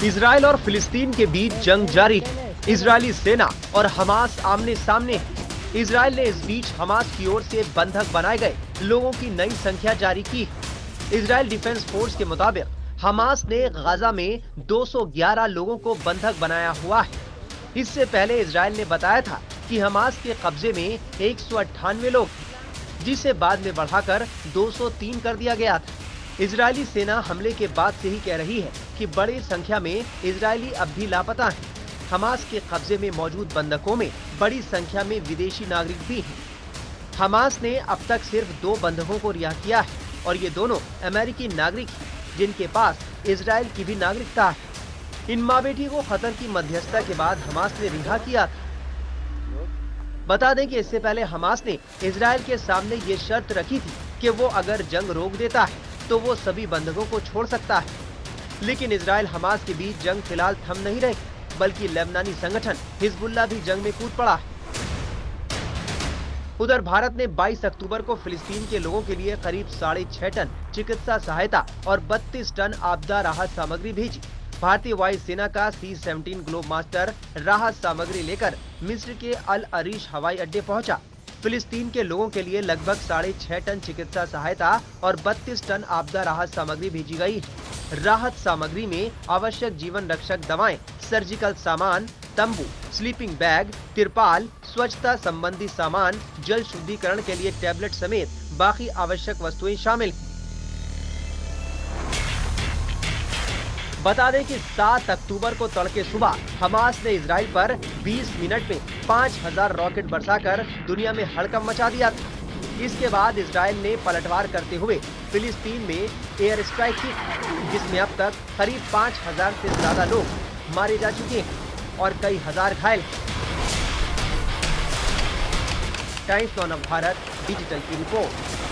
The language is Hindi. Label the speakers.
Speaker 1: इजराइल और फिलिस्तीन के बीच जंग जारी। इजरायली सेना और हमास आमने सामने। इजराइल ने इस बीच हमास की ओर से बंधक बनाए गए लोगों की नई संख्या जारी की। इजराइल डिफेंस फोर्स के मुताबिक हमास ने गाजा में 211 लोगों को बंधक बनाया हुआ है। इससे पहले इजराइल ने बताया था कि हमास के कब्जे में 198 लोग, जिसे बाद में बढ़ाकर 203 कर दिया गया था। इजरायली सेना हमले के बाद से ही कह रही है कि बड़ी संख्या में इजरायली अब भी लापता हैं। हमास के कब्जे में मौजूद बंधकों में बड़ी संख्या में विदेशी नागरिक भी हैं। हमास ने अब तक सिर्फ 2 बंधकों को रिहा किया है और ये दोनों अमेरिकी नागरिक हैं, जिनके पास इजराइल की भी नागरिकता है। इन माँ बेटी को कतर की मध्यस्थता के बाद हमास ने रिहा किया था। बता दें कि इससे पहले हमास ने इजराइल के सामने ये शर्त रखी थी कि वो अगर जंग रोक देता है तो वो सभी बंधकों को छोड़ सकता है। लेकिन इजराइल हमास के बीच जंग फिलहाल थम नहीं रही, बल्कि लेबनानी संगठन हिजबुल्लाह भी जंग में कूद पड़ा है। उधर भारत ने 22 अक्टूबर को फिलिस्तीन के लोगों के लिए करीब 6.5 टन चिकित्सा सहायता और 32 टन आपदा राहत सामग्री भेजी। भारतीय वायुसेना का C-17 ग्लोब मास्टर राहत सामग्री लेकर मिस्र के अल अरीश हवाई अड्डे पहुंचा। फिलिस्तीन के लोगों के लिए लगभग 6.5 टन चिकित्सा सहायता और 32 टन आपदा राहत सामग्री भेजी गई। राहत सामग्री में आवश्यक जीवन रक्षक दवाएं, सर्जिकल सामान, तंबू, स्लीपिंग बैग, तिरपाल, स्वच्छता संबंधी सामान, जल शुद्धिकरण के लिए टैबलेट समेत बाकी आवश्यक वस्तुएं शामिल। बता दें कि 7 अक्टूबर को तड़के सुबह हमास ने इजराइल पर 20 मिनट में 5000 रॉकेट बरसाकर दुनिया में हड़कंप मचा दिया था। इसके बाद इजराइल ने पलटवार करते हुए फिलिस्तीन में एयर स्ट्राइक की, जिसमें अब तक करीब 5000 से ज्यादा लोग मारे जा चुके हैं और कई हजार घायल। टाइम्स ऑफ भारत डिजिटल की रिपोर्ट।